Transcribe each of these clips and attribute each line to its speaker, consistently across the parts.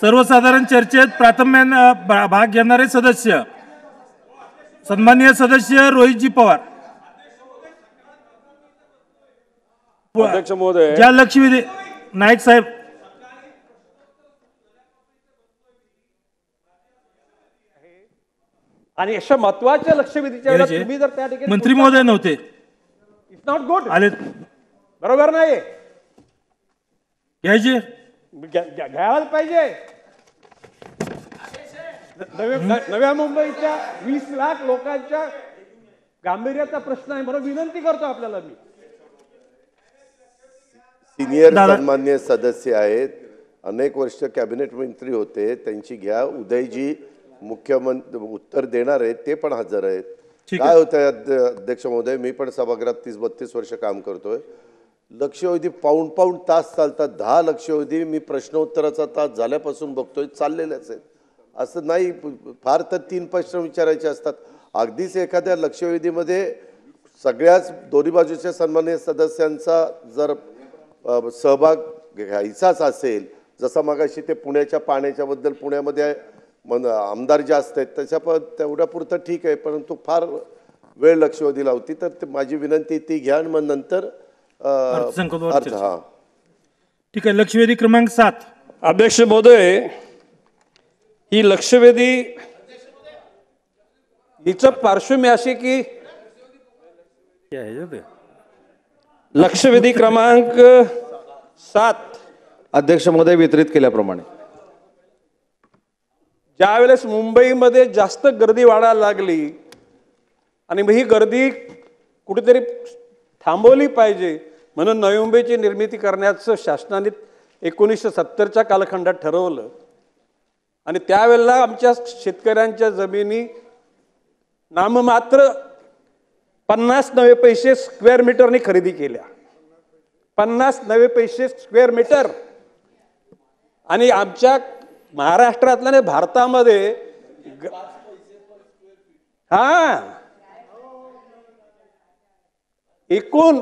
Speaker 1: सर्वसाधारण चर्चेत प्राथम्याने भाग घेणारे सदस्य सन्माननीय सदस्य रोहितजी पवार।
Speaker 2: अध्यक्ष महोदय,
Speaker 1: ज्या लक्षवेधी नाईक साहेब,
Speaker 2: आणि अशा महत्वाच्या लक्षवेधीच्या वेळेला तुम्ही जर त्या ठिकाणी
Speaker 1: मंत्री महोदय नव्हते,
Speaker 2: इट्स नॉट गुड,
Speaker 1: आले
Speaker 2: बरोबर नाही,
Speaker 1: घ्यायचे
Speaker 2: घ्यायला पाहिजे। नव्या मुंबईच्या 20 लाख लोकांच्या गांभीर्याचा प्रश्न आहे म्हणून विनंती करतो आपल्याला। मी
Speaker 3: सिनियर सन्मान्य सदस्य आहेत, अनेक वर्ष कॅबिनेट मंत्री होते, त्यांची घ्या। उदयजी मुख्यमंत्री उत्तर देणार आहेत, ते पण हजर आहेत। काय होतंय अध्यक्ष महोदय, मी पण सभागृहात 30-32 वर्ष काम करतोय। लक्षवेधी पाऊण तास चालतात, 10 लक्षवेधी मी प्रश्नोत्तराचा तास झाल्यापासून बघतोय चाललेलेच आहेत। असं नाही, फार तर 3 प्रश्न विचारायचे असतात। अगदीच एखाद्या लक्षवेधीमध्ये सगळ्याच दोन्ही बाजूच्या सन्माननीय सदस्यांचा जर सहभाग घ्यायचाच असेल, जसं मगाशी ते पुण्याच्या पाण्याच्या बद्दल, पुण्यामध्ये आमदार जास्त आहेत त्याच्या तेवढ्यापुरतं ठीक आहे, परंतु फार वेळ लक्षवेधी लावती, तर माझी विनंती ती घ्या आणि मग नंतर
Speaker 1: ठीक आहे। लक्षवेधी क्रमांक 7।
Speaker 2: अध्यक्ष महोदय, ही लक्षवेधी हिचं पार्श्वभूमी अशी की लक्षवेधी क्रमांक 7
Speaker 4: अध्यक्ष महोदय वितरित केल्याप्रमाणे
Speaker 2: ज्यावेळेस मुंबईमध्ये जास्त गर्दी वाढायला लागली आणि ही गर्दी कुठेतरी थांबवली पाहिजे म्हणून नवी मुंबईची निर्मिती करण्याचं शासनाने 1970च्या कालखंडात ठरवलं आणि त्यावेळेला आमच्या शेतकऱ्यांच्या जमिनी नाममात्र 50 नवे पैसे स्क्वेअर मीटरने खरेदी केल्या, 50 नवे पैसे स्क्वेअर मीटर। आणि आमच्या महाराष्ट्रातल्या नाही भारतामध्ये एकूण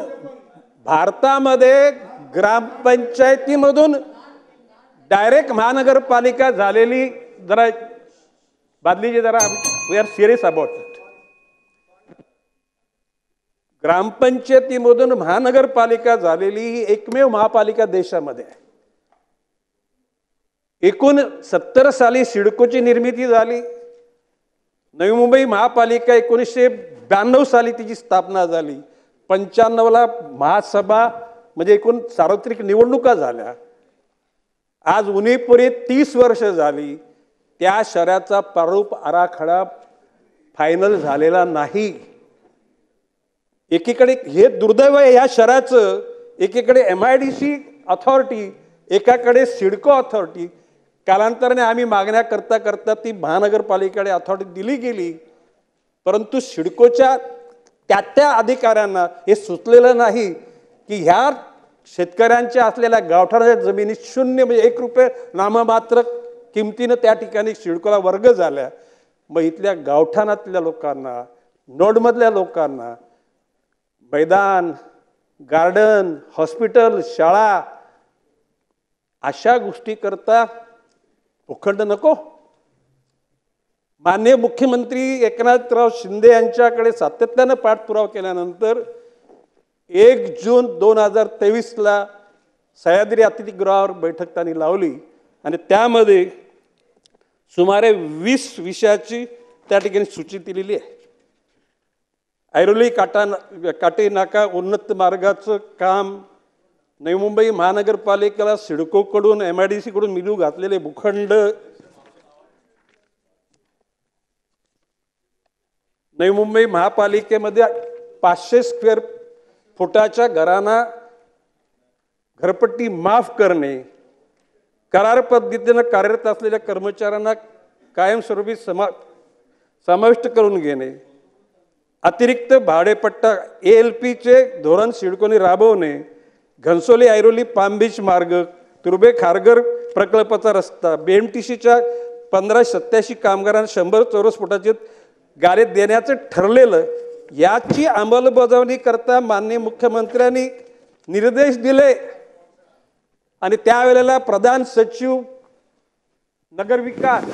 Speaker 2: भारतामध्ये ग्रामपंचायतीमधून डायरेक्ट महानगरपालिका झालेली, जरा बादलीजी जरा we are serious about it, ग्रामपंचायतीमधून महानगरपालिका झालेली ही एकमेव महापालिका देशामध्ये आहे। एकूण 70 साली सिडकोची निर्मिती झाली, नवी मुंबई महापालिका 1992 साली तिची स्थापना झाली, 95ला महासभा म्हणजे एकूण सार्वत्रिक निवडणुका झाल्या। आज उन्हीपुरी 30 वर्ष झाली, त्या शहराचा प्रारूप आराखडा फायनल झालेला नाही। एकीकडे हे दुर्दैव आहे या शहराचं, एकीकडे MIDC अथॉरिटी, एकाकडे सिडको अथॉरिटी। कालांतराने आम्ही मागण्या करता करता ती महानगरपालिकेकडे अथॉरिटी दिली गेली, परंतु सिडकोच्या त्या अधिकाऱ्यांना हे सुचलेलं नाही की ह्या शेतकऱ्यांच्या असलेल्या गावठाणाच्या जमिनी 0 म्हणजे 1 रुपये नाममात्र किमतीनं त्या ठिकाणी सिडकोला वर्ग झाल्या। मग इथल्या गावठाणातल्या लोकांना, नोडमधल्या लोकांना मैदान, गार्डन, हॉस्पिटल, शाळा अशा गोष्टी करता भूखंड नको। माननीय मुख्यमंत्री एकनाथराव शिंदे यांच्याकडे सातत्यानं पाठपुरावा केल्यानंतर 1 जून 2023ला सह्याद्री अतिथीगृहावर बैठक त्यांनी लावली आणि त्यामध्ये सुमारे 20 विषयाची त्या ठिकाणी सूची दिलेली आहे। ऐरोली काटे नाका उन्नत मार्गाचं काम, नवी मुंबई महानगरपालिकेला सिडकोकडून MIDC कडून मिळू घातलेले भूखंड, नवी मुंबई महापालिकेमध्ये 500 स्क्वेअर फुटाच्या घरांना घरपट्टी माफ करणे, करार पद्धतीने कार्यरत असलेल्या कर्मचाऱ्यांना कायमस्वरूपी समाविष्ट करून घेणे, अतिरिक्त भाडेपट्टा ALPचे धोरण सिडकोने राबवणे, घनसोली ऐरोली पाम बीच मार्ग, तुर्बे खारघर प्रकल्पाचा रस्ता, BMTCच्या 1587 कामगारांना 100 चौरस फुटाचे गाळे देण्याचं ठरलेलं, याची अंमलबजावणी करता माननीय मुख्यमंत्र्यांनी निर्देश दिले आणि त्यावेळेला प्रधान सचिव नगरविकास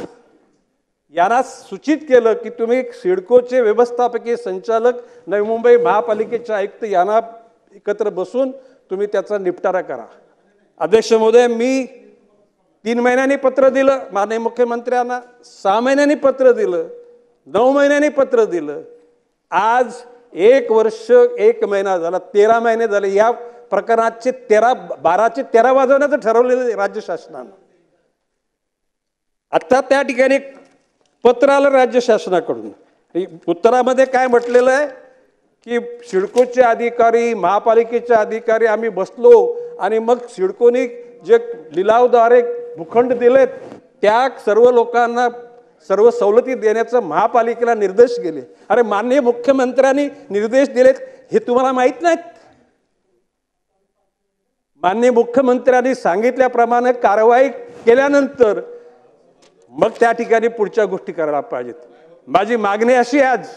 Speaker 2: यांना सूचित केलं की तुम्ही सिडकोचे व्यवस्थापकीय संचालक, नवी मुंबई महापालिकेचे आयुक्त यांना एकत्र बसून तुम्ही त्याचा निपटारा करा. अध्यक्ष महोदय, मी 3 महिन्यांनी पत्र दिलं माननीय मुख्यमंत्र्यांना, 6 महिन्यांनी पत्र दिलं, 9 महिन्यांनी पत्र दिलं. आज 1 वर्ष 1 महिना झाला, 13 महिने झाले. या प्रकरणाचे 12चे 13 वाजवण्याचं ठरवलेलं राज्य शासनानं. आता त्या ठिकाणी पत्र आलं राज्य शासनाकडून. उत्तरामध्ये काय म्हटलेलं आहे की सिडकोचे अधिकारी, महापालिकेचे अधिकारी आम्ही बसलो आणि मग सिडकोने जे लिलावद्वारे भूखंड दिलेत त्या सर्व लोकांना सर्व सवलती देण्याचं महापालिकेला निर्देश दिले. अरे माननीय मुख्यमंत्र्यांनी निर्देश दिलेत हे तुम्हाला माहित नाहीत? माननीय मुख्यमंत्र्यांनी सांगितल्याप्रमाणे कारवाई केल्यानंतर मग त्या ठिकाणी पुढच्या गोष्टी करायला पाहिजेत. माझी मागणी अशी आहे, आज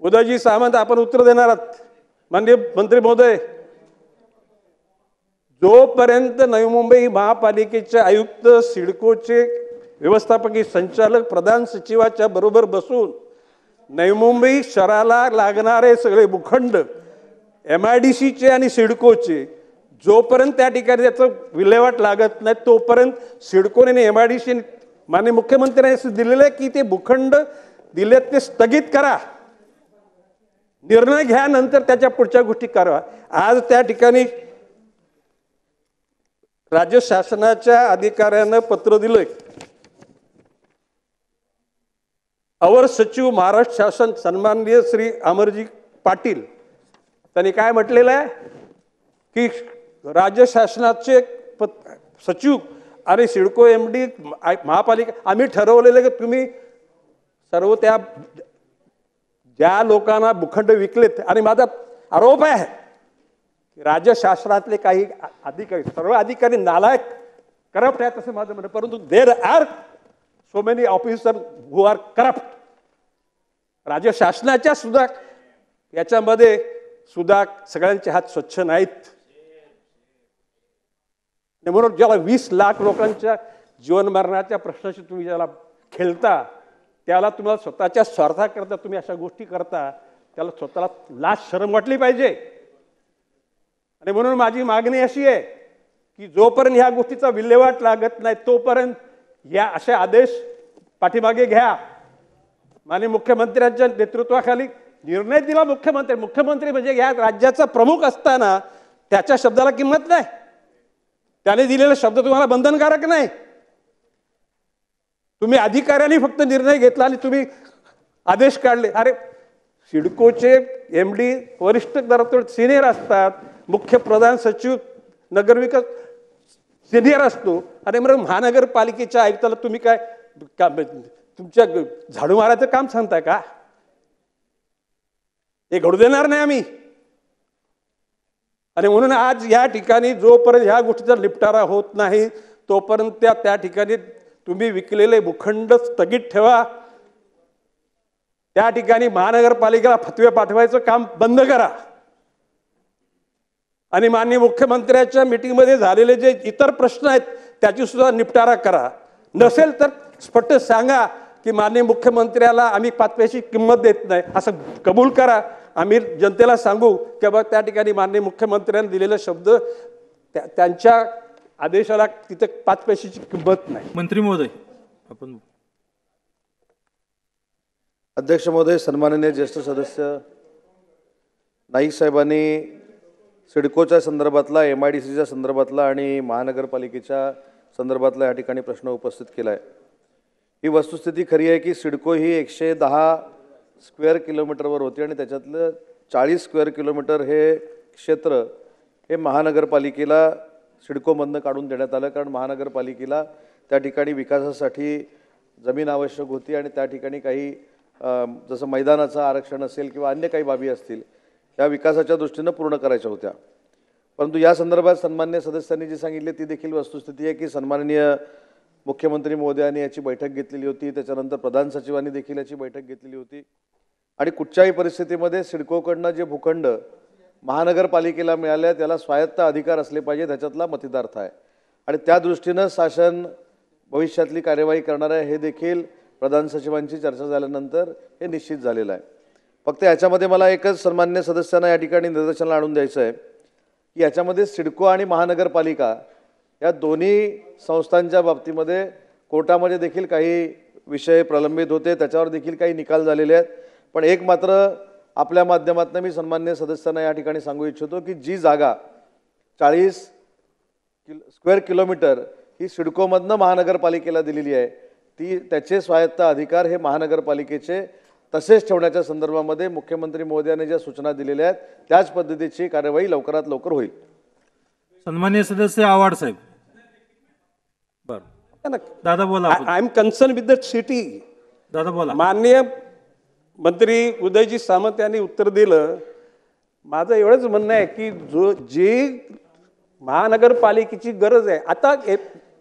Speaker 2: उदयजी सामंत आपण उत्तर देणार आहात माननीय मंत्री महोदय, जोपर्यंत नवी मुंबई महापालिकेचे आयुक्त, सिडकोचे व्यवस्थापकीय संचालक, प्रधान सचिवाच्या बरोबर बसून नवी मुंबई शहराला लागणारे सगळे भूखंड MIDCचे आणि सिडकोचे जोपर्यंत त्या ठिकाणी त्याचं विल्हेवाट लागत नाही तोपर्यंत सिडकोने आणि MIDC माननीय मुख्यमंत्र्यांनी असं दिलेलं आहे की ते भूखंड दिलेत ते स्थगित करा, निर्णय घ्या, नंतर त्याच्या पुढच्या गोष्टी करा. आज त्या ठिकाणी राज्य शासनाच्या अधिकाऱ्यानं पत्र दिलंय. अवर सचिव महाराष्ट्र शासन सन्माननीय श्री अमरजी पाटील त्यांनी काय म्हटलेलं आहे की राज्य शासनाचे सचिव आणि सिडको MD महापालिका आम्ही ठरवलेलं की तुम्ही सर्व त्या ज्या लोकांना भूखंड विकलेत, आणि माझा आरोप आहे की राज्य शासनातले काही अधिकारी, सर्व अधिकारी नालायक, करप्ट आहेत असं माझं म्हणणं. परंतु there are so many officer who are corrupt. राज्य शासनाच्या सुद्धा याच्यामध्ये सुद्धा सगळ्यांचे हात स्वच्छ नाहीत. म्हणून ज्याला 20 लाख लोकांच्या जीवन मरणाच्या प्रश्नाशी तुम्ही ज्याला खेळता, त्याला तुम्हाला स्वतःच्या स्वार्थाकरता तुम्ही अशा गोष्टी करता, त्याला स्वतःला लाज शरम वाटली पाहिजे. आणि म्हणून माझी मागणी अशी आहे की जोपर्यंत ह्या गोष्टीचा विल्हेवाट लागत नाही तोपर्यंत या असे आदेश पाठीमागे घ्या. माननीय मुख्यमंत्र्यांच्या नेतृत्वाखाली निर्णय दिला मुख्यमंत्री म्हणजे या राज्याचा प्रमुख असताना त्याच्या शब्दाला किंमत नाही. त्याने दिलेला शब्द तुम्हाला बंधनकारक नाही. तुम्ही अधिकाऱ्यांनी फक्त निर्णय घेतला आणि तुम्ही आदेश काढले. अरे सिडकोचे MD वरिष्ठ दर्जाचे सिनियर असतात, मुख्य प्रधान सचिव नगरविकास सिनियर असतो, आणि मग महानगरपालिकेच्या आयुक्ताला तुम्ही काय तुमच्या झाडू मारायचं काम सांगताय का? हे घडू देणार नाही आम्ही. आणि म्हणून आज या ठिकाणी जोपर्यंत ह्या गोष्टीचा निपटारा होत नाही तोपर्यंत त्या ठिकाणी तुम्ही विकलेले भूखंड स्थगित ठेवा. त्या ठिकाणी महानगरपालिकेला फतवे पाठवायचं काम बंद करा. आणि माननीय मुख्यमंत्र्यांच्या मीटिंगमध्ये झालेले जे इतर प्रश्न आहेत त्याची सुद्धा निपटारा करा. नसेल तर स्पष्ट सांगा की माननीय मुख्यमंत्र्याला आम्ही 5 पैशाची किंमत देत नाही असं कबूल करा. आम्ही जनतेला सांगू की बाबा त्या ठिकाणी माननीय मुख्यमंत्र्यांनी दिलेले शब्द त्यांच्या आदेशाला तिथे 5 पैशाची किंमत नाही.
Speaker 1: मंत्री महोदय आपण.
Speaker 4: अध्यक्ष महोदय, सन्माननीय ज्येष्ठ सदस्य नाईक साहेबांनी सिडकोच्या संदर्भातला, MIDCच्या संदर्भातला आणि महानगरपालिकेच्या संदर्भातला या ठिकाणी प्रश्न उपस्थित केला आहे. ही वस्तुस्थिती खरी आहे की सिडको ही 110 स्क्वेअर किलोमीटरवर होती आणि त्याच्यातलं 40 स्क्वेअर किलोमीटर हे क्षेत्र हे महानगरपालिकेला सिडकोमधनं काढून देण्यात आलं. कारण महानगरपालिकेला त्या ठिकाणी विकासासाठी जमीन आवश्यक होती आणि त्या ठिकाणी काही जसं मैदानाचं आरक्षण असेल किंवा अन्य काही बाबी असतील या विकासाच्या दृष्टीनं पूर्ण करायच्या होत्या. परंतु या संदर्भात सन्माननीय सदस्यांनी जी सांगितले ती देखील वस्तुस्थिती आहे की सन्माननीय मुख्यमंत्री महोदयांनी याची बैठक घेतलेली होती, त्याच्यानंतर प्रधान सचिवांनी देखील याची बैठक घेतलेली होती आणि कुठच्याही परिस्थितीमध्ये सिडकोकडनं जे भूखंड महानगरपालिकेला मिळाले त्याला स्वायत्त अधिकार असले पाहिजे ह्याच्यातला मतितार्थ आहे. आणि त्या दृष्टीनं शासन भविष्यातली कार्यवाही करणार आहे हे देखील प्रधान सचिवांची चर्चा झाल्यानंतर हे निश्चित झालेलं आहे. फक्त याच्यामध्ये मला एकच सन्मान्य सदस्यांना या ठिकाणी निदर्शनाला आणून द्यायचं आहे की याच्यामध्ये सिडको आणि महानगरपालिका या दोन्ही संस्थांच्या बाबतीमध्ये कोर्टामध्ये देखील काही विषय प्रलंबित होते, त्याच्यावर देखील काही निकाल झालेले आहेत. पण एक मात्र आपल्या माध्यमातून मी सन्मान्य सदस्यांना या ठिकाणी सांगू इच्छितो की जी जागा 40 स्क्वेअर किलोमीटर ही सिडकोमधनं महानगरपालिकेला दिलेली आहे ती त्याचे स्वायत्त अधिकार हे महानगरपालिकेचे तसेच ठेवण्याच्या संदर्भामध्ये मुख्यमंत्री महोदयांनी ज्या सूचना दिलेल्या आहेत त्याच पद्धतीची कार्यवाही लवकरात लवकर होईल.
Speaker 1: सन्माननीय सदस्य आव्हाड साहेब. बरं दादा बोला.
Speaker 2: I am concern with the city.
Speaker 1: दादा बोला.
Speaker 2: माननीय मंत्री उदयजी सामंत यांनी उत्तर दिलं. माझं एवढंच म्हणणं आहे की जी महानगरपालिकेची गरज आहे आता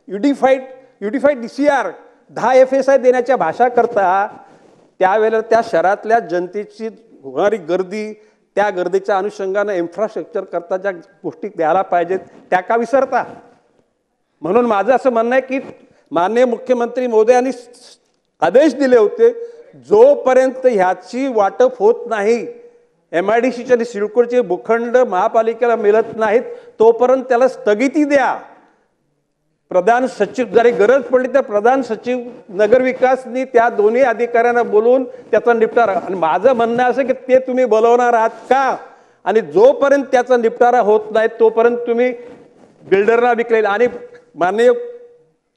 Speaker 2: युनिफाईड DCR 10 FSI देण्याच्या भाषा करता त्यावेळेला त्या शहरातल्या जनतेची होणारी गर्दी त्या गर्दीच्या अनुषंगानं इन्फ्रास्ट्रक्चर करता ज्या गोष्टी द्यायला पाहिजेत त्या का विसरता. म्हणून माझं असं म्हणणं आहे की माननीय मुख्यमंत्री महोदयांनी आदेश दिले होते जोपर्यंत ह्याची वाटप होत नाही MIDCचे आणि सिडकोचे भूखंड महापालिकेला मिळत नाहीत तोपर्यंत त्याला स्थगिती द्या. प्रधान सचिव जरी गरज पडली तर प्रधान सचिव नगरविकासनी त्या दोन्ही अधिकाऱ्यांना बोलवून त्याचा निपटारा. आणि माझं म्हणणं असं की ते तुम्ही बोलवणार आहात का आणि जोपर्यंत त्याचा निपटारा होत नाही तोपर्यंत तुम्ही बिल्डरना विकलेला. आणि माननीय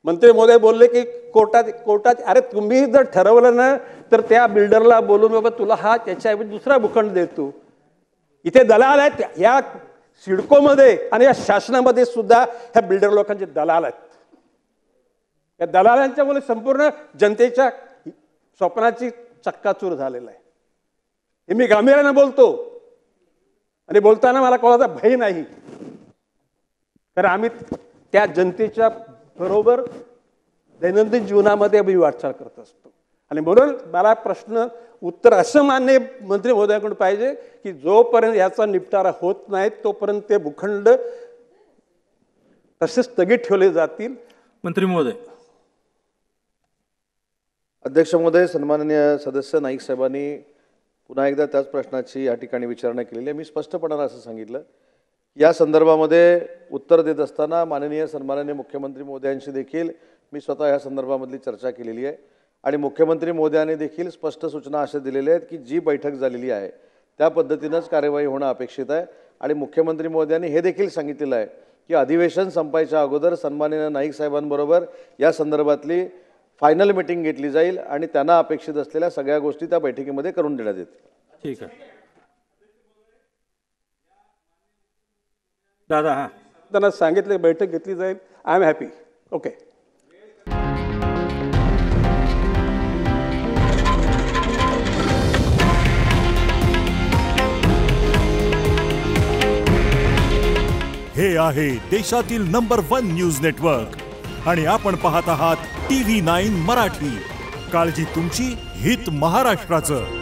Speaker 2: मंत्री महोदय बोलले की कोर्टात अरे तुम्ही जर ठरवलं ना तर त्या बिल्डरला बोलून बाबा तुला हा त्याच्याऐवजी दुसरा भूखंड देतो. इथे दलाल आहेत या सिडकोमध्ये आणि या शासनामध्ये सुद्धा ह्या बिल्डर लोकांचे दलाल आहेत. या दलालांच्यामुळे संपूर्ण जनतेच्या स्वप्नाची चक्काचूर झालेला आहे. हे मी गांभीर्याने बोलतो आणि बोलताना मला कोणाचा भय नाही कारण आम्ही त्या जनतेच्या बरोबर दैनंदिन जीवनामध्ये आम्ही वाटचाल करत असतो. आणि म्हणून मला प्रश्न उत्तर असं माननीय मंत्री महोदयाकडून पाहिजे की जोपर्यंत याचा निपटारा होत नाही तोपर्यंत ते भूखंड तसे स्थगित ठेवले जातील.
Speaker 1: मंत्री महोदय.
Speaker 4: अध्यक्ष महोदय, सन्माननीय सदस्य नाईक साहेबांनी पुन्हा एकदा त्याच प्रश्नाची या ठिकाणी विचारणा केलेली आहे. मी स्पष्टपणानं असं सांगितलं या संदर्भामध्ये उत्तर देत असताना माननीय सन्माननीय मुख्यमंत्री महोदयांशी देखील मी स्वतः या संदर्भामधली चर्चा केलेली आहे आणि मुख्यमंत्री महोदयांनी देखील स्पष्ट सूचना अशा दिलेल्या आहेत की जी बैठक झालेली आहे त्या पद्धतीनंच कार्यवाही होणं अपेक्षित आहे. आणि मुख्यमंत्री महोदयांनी हे देखील सांगितलेलं आहे की अधिवेशन संपायच्या अगोदर सन्माननीय नाईक साहेबांबरोबर या संदर्भातली फायनल मीटिंग घेतली जाईल आणि त्यांना अपेक्षित असलेल्या सगळ्या गोष्टी त्या बैठकीमध्ये करून देण्यात येतील.
Speaker 1: ठीक आहे दादा. हां
Speaker 2: त्यांना सांगितले बैठक घेतली जाईल. I am happy. ओके.
Speaker 5: हे आहे देशातील नंबर 1 न्यूज नेटवर्क आणि आपण पाहत आहात TV9 मराठी. काळजी तुमची, हित महाराष्ट्राचं.